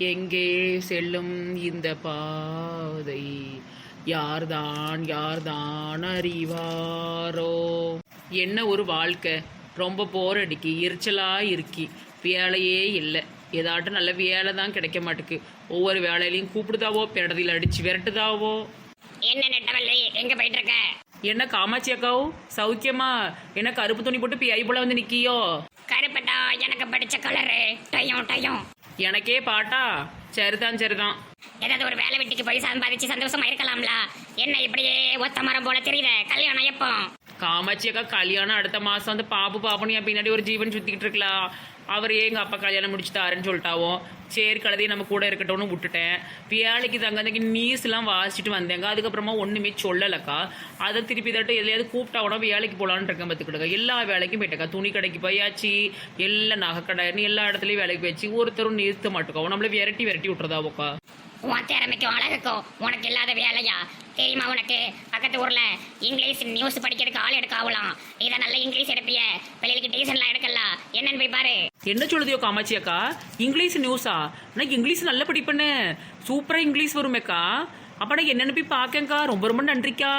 எங்கே செல்லும் இந்த பாதை யார்தான் யார்தான் அறிவாரோ. என்ன ஒரு வாழ்க்கை, ரொம்ப போர் அடிக்கி, எரிச்சலா இருக்கி, வேலையே இல்லை. ஏதாட்டும் நல்ல வேலை தான் கிடைக்க மாட்டுக்கு. ஒவ்வொரு வேலையிலையும் கூப்பிடுதாவோ, பிறதில் அடிச்சு விரட்டுதாவோ. என்ன நெட்டவள்ளி, எங்க போயிட்டு இருக்க? என்ன காமாட்சி அக்காவும் சௌக்கியமா? என்ன கருப்பு துணி போட்டு பிஐ போல வந்து நிக்கியோ? கருப்பட்டா எனக்கு படிச்ச கலரு. டையும் டையும் எனக்கே பாட்டா? சரிதான் சரிதான். ஏதாவது ஒரு வேலை வெட்டிக்கு போய் சம்பாதிச்சு சந்தோஷமா இருக்கலாம்ல. என்ன இப்படியே ஒத்த மரம் போல தெரியுத? கல்யாணம் எப்போ? காமாட்சி அக்கா கல்யாணம் அடுத்த மாசம். அந்த பாப்புன்னு என் பின்னாடி ஒரு ஜீவன் சுத்திக்கிட்டு இருக்கலாம். அவர் எங்க அப்பா கல்யாணம் முடிச்சுட்டாருன்னு சொல்லிட்டாவோ. சரி கழுதையை நம்ம கூட இருக்கட்டும்னு விட்டுட்டேன். வேலைக்கு தங்க அன்றைக்கி நியூஸ்லாம் வாசிச்சுட்டு வந்தேங்க. அதுக்கப்புறமா ஒன்றுமே சொல்லலக்கா. அதை திருப்பி தட்டு எதையாவது கூப்பிட்டாவோட வேலைக்கு போகலான்னு இருக்கேன். பார்த்துக்கிட்டுக்கா எல்லா வேலைக்கும் போயிட்டேக்கா. துணி கடைக்கு போயாச்சு, எல்லா நகைக்கடைன்னு எல்லா இடத்துலையும் வேலைக்கு போயாச்சு. ஒருத்தரும் நிறுத்த மாட்டோக்கா. நம்மள விரட்டி விட்டுறதாவோக்கா. உன் திறமைக்கும் அழகுக்கும் உனக்கு இல்லாத வேலையா? தெரியுமா உனக்கு? பக்கத்து ஊர்ல இங்கிலீஷ் நியூஸ் படிக்கிறதுக்கு ஆள் எடுக்க ஆகலாம். இதை நல்ல இங்கிலீஷ் எடுப்பிய, பிள்ளைகளுக்கு டியூஷன்லாம் எடுக்கலாம். என்னன்னு போய் பாரு. என்ன சொல்லுதியோ காமாட்சி அக்கா? இங்கிலீஷ் நியூஸா? நான் இங்கிலீஷ் நல்லா படிப்பேன்னு. சூப்பரா இங்கிலீஷ் வருமேக்கா. அப்ப நான் என்னன்னு போய் பாக்கேங்க்கா. ரொம்ப ரொம்ப நன்றிக்கா.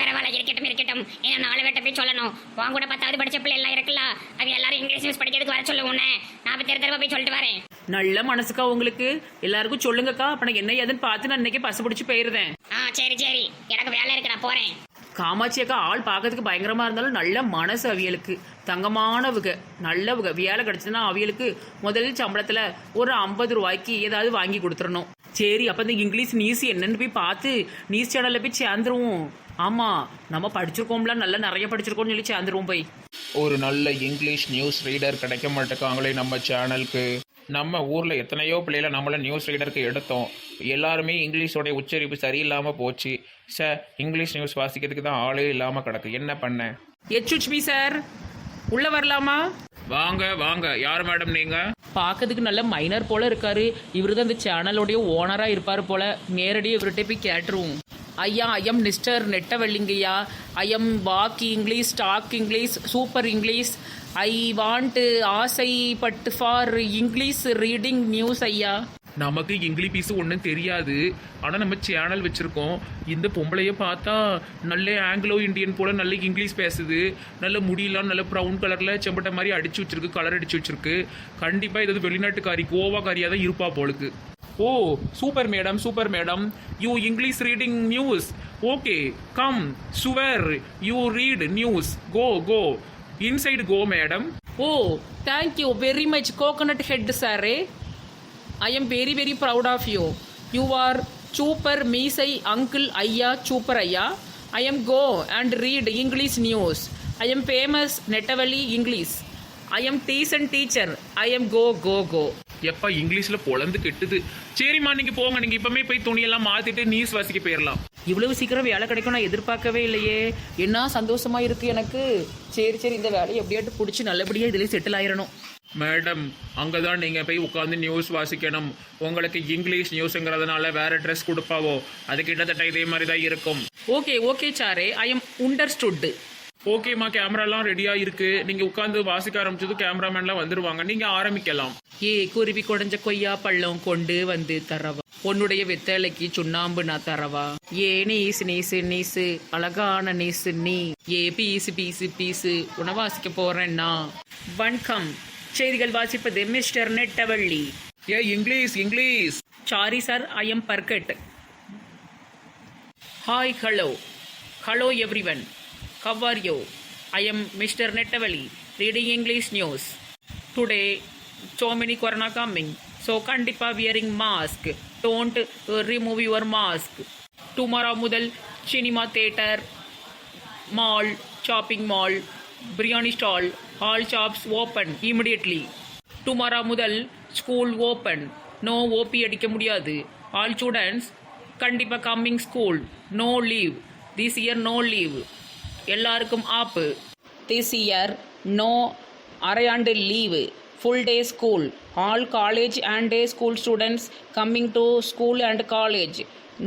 பரவாயில்ல, இருக்கட்டும். ஏன்னா 4 பேர்ட்ட போய் சொல்லணும். உன் கூட 10வது படிச்ச பிள்ளை எல்லாம் இருக்குல்ல, அவங்க எல்லாரும் இங்கிலீஷ் நியூஸ் படிக்கிறதுக்கு வர சொல்ல உன்ன. நான் தெரு போய் சொல்லிட்டு வரேன். நல்ல மனசுக்கா உங்களுக்கு. எல்லாருக்கும் சொல்லுங்கக்கா. அப்ப நான் என்ன ஏதுன்னு பார்த்து நான் இன்னைக்கு பசு பிடிச்சு போயிருந்தேன். சரி எனக்கு வேலை இருக்கு, நான் போறேன். காமாட்சி அக்கா ஆள் பார்க்கறதுக்கு பயங்கரமா இருந்தாலும் நல்ல மனசு அவியலுக்கு. தங்கமானவுக, நல்லவுக. வேலை கிடைச்சதுன்னா அவியலுக்கு முதல் சம்பளத்துல ஒரு 50 ரூபாய்க்கு ஏதாவது வாங்கி கொடுத்துடணும். சரி அப்ப இந்த இங்கிலீஷ் நியூஸ் என்னன்னு போய் பார்த்து நியூஸ் சேனல்ல போய் சேர்ந்துருவோம். ஆமா, நம்ம படிச்சிருக்கோம்ல, நல்லா நிறைய படிச்சிருக்கோம்னு சொல்லி சேர்ந்துருவோம் போய். ஒரு நல்ல இங்கிலீஷ் நியூஸ் ரீடர் கிடைக்க மாட்டேக்காங்களே நம்ம சேனலுக்கு. நம்ம ஊரில் எத்தனையோ பிள்ளைகளை நம்மளை நியூஸ் ரீடருக்கு எடுத்தோம். எல்லாருமே இங்கிலீஷோடைய உச்சரிப்பு சரியில்லாமல் போச்சு. இங்கிலீஷ் நியூஸ் வாசிக்கிறதுக்கு தான் ஆளே இல்லாமல் கிடக்கு. என்ன பண்ண? எச்ஹெச்பி சார் உள்ள வரலாமா? வாங்க வாங்க. யார் மேடம் நீங்க? பார்க்கறதுக்கு நல்ல மைனர் போல இருக்காரு. இவரு தான் இந்த சேனலோடைய ஓனரா இருப்பாரு போல. நேரடியாக இவர்கிட்ட போய் கேட்டுருவோம். ஐயா, I am mister Nettavallingayya. I am walk English, talk English, super English. I want ஆசைப்பட்டு ஃபார் இங்கிலீஷ் ரீடிங் நியூஸ் ஐயா. நமக்கு இங்கிலீஷ் ஒன்றும் தெரியாது. ஆனால் நம்ம சேனல் வச்சுருக்கோம். இந்த பொம்பளைய பார்த்தா நல்ல ஆங்கிலோ இந்தியன் போல் நல்ல இங்கிலீஷ் பேசுது. நல்ல முடியெல்லாம் நல்ல ப்ரௌன் கலரில் செம்பட்டை மாதிரி அடிச்சு வச்சிருக்கு, கலர் அடிச்சு வச்சிருக்கு. கண்டிப்பாக இது வெளிநாட்டுக்காரி, கோவாக்காரியாக தான் இருப்பா போலுக்கு. Oh super madam, super madam. You English reading news. Okay come sure you read news. Go inside go madam. Oh thank you very much coconut head சாரே. I am very very proud of you. You are super மீசை uncle ஐயா, super ஐயா. I am go and read English news. I am famous நெட்டவள்ளி English. I am decent teacher. I am go. எப்பா இங்கிலீஷில் பொழந்து கெட்டுது. சரிம்மா நீங்கள் போங்க. நீங்கள் இப்போமே போய் துணியெல்லாம் மாற்றிட்டு நியூஸ் வாசிக்க போயிடலாம். இவ்வளவு சீக்கிரம் வேலை கிடைக்கும் நான் எதிர்பார்க்கவே இல்லையே. என்ன சந்தோஷமா இருக்கு எனக்கு. சரி இந்த வேலையை எப்படியாட்டு பிடிச்சி நல்லபடியாக இதில் செட்டில் ஆயிடணும். மேடம் அங்கே தான் நீங்கள் போய் உட்காந்து நியூஸ் வாசிக்கணும். உங்களுக்கு இங்கிலீஷ் நியூஸுங்கிறதுனால வேறு ட்ரெஸ் கொடுப்பாவோ, அது கிட்டத்தட்ட இதே மாதிரி தான் இருக்கும். ஓகே சாரே. I am understood. ஓகேம்மா, கேமராலாம் ரெடியாக இருக்கு. நீங்கள் உட்காந்து வாசிக்க ஆரம்பிச்சது கேமராமேன்லாம் வந்துருவாங்க. நீங்கள் ஆரம்பிக்கலாம். குருவி கொடைஞ்ச கொய்யா பள்ளம் கொண்டு வந்து தரவா, உன்னுடைய வெத்தலைக்கு சுண்ணாம்பு நான் தரவா. நீசு அழகான நீசு நீ. பீசு உன வாசிக்க போறேன்னா. வணக்கம், செய்திகள் வாசிப்பது மிஸ்டர் நெட்டவள்ளி. English. Sorry sir, I am forgot. Hi, hello everyone. How are you? I am Mr. Nettavali reading English news. Today, so many corona coming. So, kandipa wearing mask. Don't remove your mask. Tomorrow முதல் cinema theater, mall, shopping mall, biryani stall, all shops open immediately. Tomorrow முதல் school open. No OP அடிக்க முடியாது. All students கண்டிப்பா coming school. No leave. This year no leave. எல்லாருக்கும் ஆப்பு. This year no அரையாண்டு leave. Full day school. All college and day school students coming to school and college.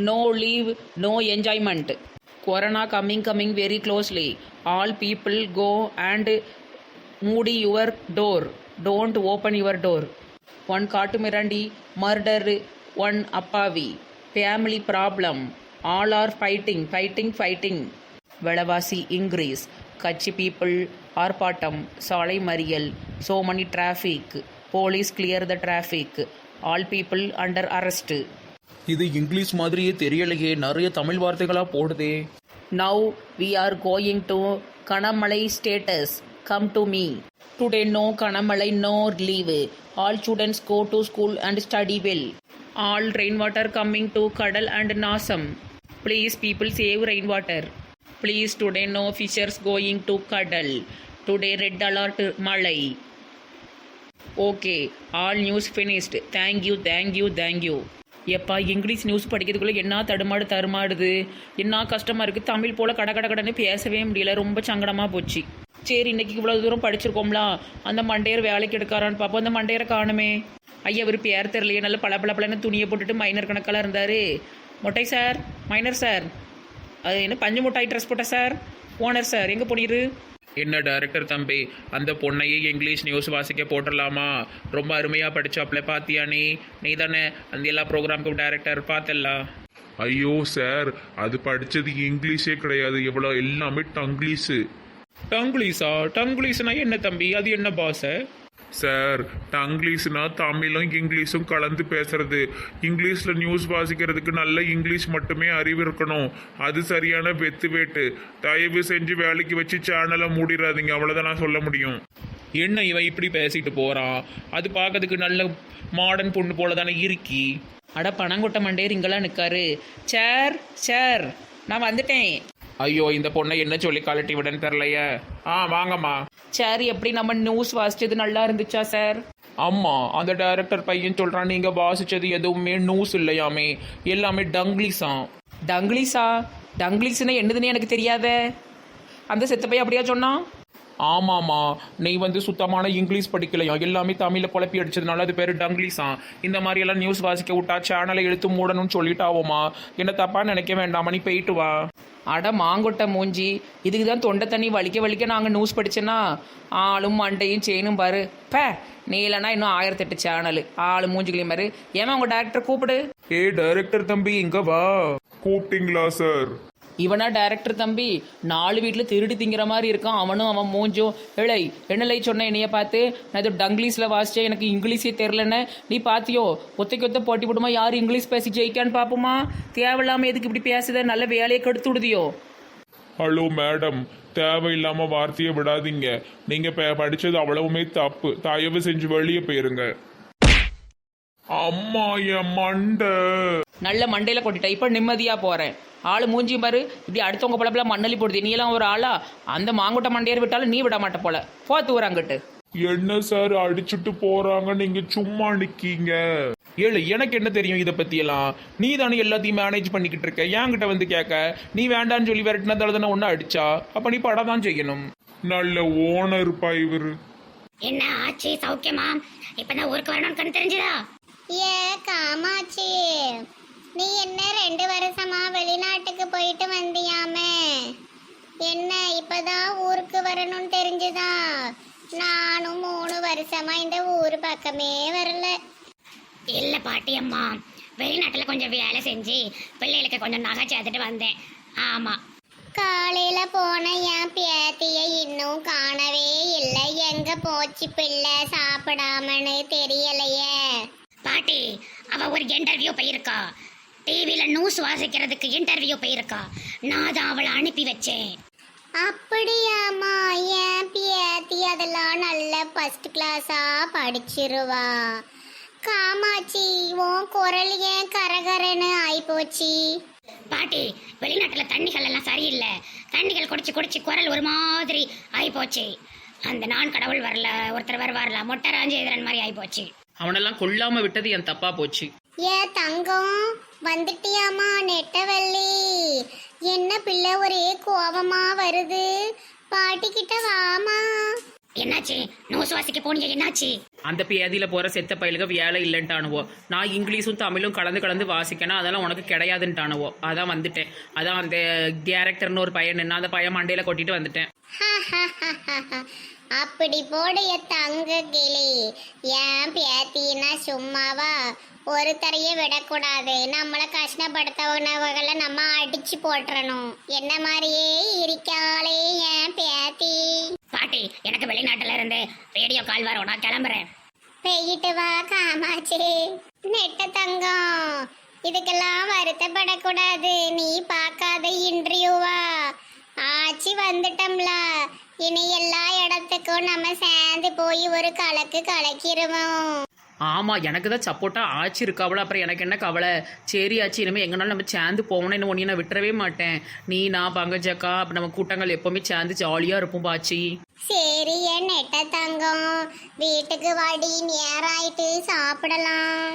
No leave, no enjoyment. Corona coming very closely. All people go and மூடி your door. Don't open your door. One காட்டு மிராண்டி, murder, one அப்பாவி, family problem, all are fighting fighting fighting, விலைவாசி increase, கட்சி people ஆர்ப்பாட்டம், சாலை மறியல், so many traffic, police clear the traffic, all people under arrest. இது இங்கிலீஷ் மாதிரியே தெரியலையே, நிறைய தமிழ் வார்த்தைகளாக போடுதே. Now we are going to கனமழை status, come to me. Today no கனமழை, no leave, all students go to school and study well, all rain water coming to கடல் அண்ட் நாசம், please people save rain water, please today no fishers going to கடல், today red alert மழை. Okay, all news finished, thank you thank you thank you. எப்பா English news படிக்கிறதுக்குள்ளே என்ன தடுமாடுது, என்ன கஷ்டமாக இருக்குது. தமிழ் போல் கடன்னு பேசவே முடியல, ரொம்ப சங்கடமாக போச்சு. சரி, இன்னைக்கு இவ்வளோ தூரம் படிச்சிருக்கோம்ல, அந்த மண்டையர் வேலைக்கு எடுக்காரான்னு பார்ப்போம். அந்த மண்டையரை காணுமே. ஐயா அவர் பேர் தெரியலையே, நல்ல பளபளன்னு துணியை போட்டுட்டு மைனர் கணக்கெல்லாம் இருந்தார். மொட்டை சார், மைனர் சார், அது என்ன பஞ்சு முட்டாய் ட்ரெஸ் போட்ட சார், ஓனர் சார், எங்கே போனீரு? என்ன டைரக்டர் தம்பி, அந்த பொண்ணையே இங்கிலீஷ் நியூஸ் வாசிக்க போட்டுடலாமா? ரொம்ப அருமையாக படிச்சாப்ல, பாத்தியா நீ தானே அந்த எல்லா ப்ரோக்ராமுக்கும் டைரக்டர், பார்த்தல்ல? ஐயோ சார், அது படிச்சது இங்கிலீஷே கிடையாது, எவ்வளோ எல்லாமே டங்கிலீஷு. டங்கிலீஷ்னா என்ன தம்பி, அது என்ன பாஷை? சார், டங்கிலீஷ்னா தமிழும் இங்கிலீஷும் கலந்து பேசுறது. இங்கிலீஷில் நியூஸ் வாசிக்கிறதுக்கு நல்ல இங்கிலீஷ் மட்டுமே அறிவு இருக்கணும். அது சரியான வெத்து. தயவு செஞ்சு வேலைக்கு வச்சு சேனலை மூடிடாதீங்க, அவ்வளோதான் நான் சொல்ல முடியும். என்ன இவன் இப்படி பேசிட்டு போகிறான்? அது பார்க்கறதுக்கு நல்ல மாடர்ன் பொண்ணு போல தானே இருக்கி. அட பணங்கொட்ட மண்டையர் இங்கெல்லாம் நிற்காரு. சார் சார், நான் வந்துட்டேன். ஐயோ, இந்த பொண்ணை என்ன சொல்லி கழட்டி விடன்னு தெரிலையே. வாங்கம்மா. சார், எப்படி நம்ம நியூஸ் வாசிச்சது நல்லா இருந்துச்சா சார்? அம்மா, அந்த டைரக்டர் பையன் சொல்கிறான் நீங்கள் வாசிச்சது எதுவுமே நியூஸ் இல்லையாமே, எல்லாமே டங்கிலீஷாம். டங்கிலீஷ்னா என்னதுன்னு எனக்கு தெரியாத. அந்த செத்த பையன் அப்படியா சொன்னான்? ஆமாம்மா, நீ சுத்தமான இங்கிலீஷ் படிக்கலையா, எல்லாமே தமிழில் குழப்பி அடிச்சதுனால அது பேர் டங்கிலீஷாம். இந்த மாதிரியெல்லாம் நியூஸ் வாசிக்க விட்டா சேனலை இழுத்து மூடணும்னு சொல்லிட்டாவோம்மா. என்ன தப்பாக நினைக்க வேண்டாமா, நீ போயிட்டு வா. அட மாங்கொட்டை மூஞ்சி, இதுக்கு தான் தொண்டை தண்ணி வலிக்க நாங்கள் நியூஸ் படித்தேன்னா ஆளும் மண்டையும் செயினும் பாரு. நீ இல்லைனா இன்னும் 1008 சேனல் ஆளு மூஞ்சிக்கலையும் பாரு. ஏமா உங்கள் டேரக்டர் கூப்பிடு. டைரக்டர் தம்பி இங்கே வா. கூப்பிட்டீங்களா சார்? இவனா டைரக்டர் தம்பி? 4 வீட்டில் திருடி திங்கிற மாதிரி இருக்கான் அவனும் அவன் மூஞ்சும். ஏழை என்னலை சொன்ன என்னைய பார்த்து, நான் இது டங்கிலீஷில் வாசித்தேன், எனக்கு இங்கிலீஷே தெரிலன்னு. நீ பார்த்தியோ? ஒத்த போட்டி போடுமா, யார் இங்கிலீஷ் பேசி ஜெயிக்கான்னு பார்ப்போமா? தேவையில்லாமல் எதுக்கு இப்படி பேசுத? நல்ல வேலையை கெடுத்து விடுதியோ? ஹலோ மேடம், தேவையில்லாம வார்த்தையை விடாதீங்க. நீங்க படிச்சது அவ்வளவுமே தப்பு. தயவு செஞ்சு வெளியே போயிருங்க. அம்மா, என் மண்டை. நல்ல மண்டையில் கொட்டிட்டேன், இப்போ நிம்மதியாக போகிறேன். ஆள் மூஞ்சி பாரு, இப்படி அடுத்தவங்க பழப்பெல்லாம் மண்ணலி போடுது. நீ எல்லாம் ஒரு ஆளா? அந்த மாங்கொட்டை மண்டையர் விட்டாலும் நீ விட மாட்ட போல. போத்து வராங்கிட்டு. என்ன சார் அடிச்சுட்டு போறாங்க, நீங்க சும்மா நிக்கீங்க? எனக்கு என்ன தெரியும் இதை பற்றியெல்லாம்? நீ தானே எல்லாத்தையும் மேனேஜ் பண்ணிக்கிட்டு இருக்க, என்கிட்ட வந்து கேட்க. நீ வேண்டான்னு சொல்லி விரட்டினதால தானே ஒன்று அடிச்சா, அப்போ நீ படம் தான் செய்யணும். நல்ல ஓனர் பா இவரு. என்ன ஆச்சு, சௌக்கியமா? இப்பதான் ஊருக்கு வரணும்னு கண்ணு தெரிஞ்சுதா? ஏ காமாட்சி, நீ என்ன 2 வருஷமா வெளிநாட்டுக்கு போயிட்டு வந்தியாமே, என்ன இப்பதான் ஊருக்கு வரணும்னு தெரிஞ்சுதா? நானும் 3 வருஷமா இந்த ஊர் பக்கமே வரல. இல்ல பாட்டி அம்மா, வெளிநாட்டுல கொஞ்சம் வேலை செஞ்சு பிள்ளைகளுக்கு கொஞ்சம் நகை சேர்த்துட்டு வந்தேன். ஆமா, காலையில போன என் பேத்திய இன்னும் காணவே இல்லை. எங்க போச்சு பிள்ளை, சாப்பிடாமன்னு தெரியலையே. பாட்டி, அவ ஒரு இன்டர்வியூ போயிருக்கா. டிவியில நியூஸ் வாசிக்கிறதுக்கு இன்டர்வியூ போயிருக்கா. நான் தான் அவளை அனுப்பி வச்சேன். அப்படியாமா? என் பேத்தி அதெல்லாம் நல்ல ஃபர்ஸ்ட் கிளாஸா படிச்சிருவா. காமாட்சி, உன் குரல் ஏன் கரகரன்னு ஆயிப்போச்சு? பாட்டி, வெளிநாட்டுல தண்ணிகள் எல்லாம் சரியில்லை. தண்ணிகள் குடிச்சு குரல் ஒரு மாதிரி ஆயிப்போச்சு. அந்த நான் கடவுள் வரல, ஒருத்தர் வருவார்ல, மொட்டை ராஜேந்திரன் மாதிரி ஆயிப்போச்சு. அவனெல்லாம் கொல்லாம விட்டது என் தப்பா போச்சு. ஏ தங்கம், வந்துட்டியாமா? நெட்டவள்ளி, என்ன பிள்ளை ஒரே கோபமா வருது? பாட்டி கிட்ட வாமா. என்னாச்சு? நியூஸ் வாசிக்க போனீங்க, என்னாச்சு? அந்த பேதியில போற செத்த பயிலுக வேலை இல்லைன்ட்டானுவோ. நான் இங்கிலீஷும் தமிழும் கலந்து வாசிக்கணும், அதெல்லாம் உனக்கு கிடையாதுன்ட்டானுவோ. அதான் வந்துட்டேன். அதான் அந்த டேரக்டர்னு ஒரு பையன் நின்னா, அந்த பையன் மண்டையில கொட்டிட்டு வந்துட்டேன். அப்படி போடைய தங்க கிளி. ஏன் பேத்தினா சும்மாவா? ஒருத்தரையும் விடக்கூடாது. நம்மளை கஷ்டப்படுத்தவனவங்களை நம்ம அடிச்சு போட்டுறணும். என்ன மாதிரியே இருக்காளே ஏன் பேத்தி. பாட்டி, எனக்கு வெளிநாட்டுல இருந்து ரேடியோ கால் வரும், நான் கிளம்புறேன். போயிட்டு வா காமாட்சி. நெட்ட தங்கம், இதுக்கெல்லாம் வருத்தப்படக்கூடாது. நீ பார்க்காத இன்டர்வியூவா ஆச்சி வந்துட்டோம்ல. இனி எல்லா இடத்துக்கும் நம்ம சேர்ந்து போய் ஒரு கலக்கு கலக்கிடுவோம். ஆமாம், எனக்கு தான் சப்போர்ட்டாக ஆச்சு இருக்காவளோ, அப்புறம் எனக்கு என்ன கவலை. சரி ஆச்சு, இனிமேல் எங்கனாலும் நம்ம சேர்ந்து போகணும். இன்னும் ஒன்று நான் விட்டுறவே மாட்டேன். நீ, நான், பங்கஜக்கா, அப்போ நம்ம கூட்டங்கள் எப்போவுமே சேர்ந்து ஜாலியாக இருப்போம் பாச்சி. சரி என் நெட்ட தங்கம், வீட்டுக்கு வாடி, நேரம் ஆயிட்டு சாப்பிடலாம்.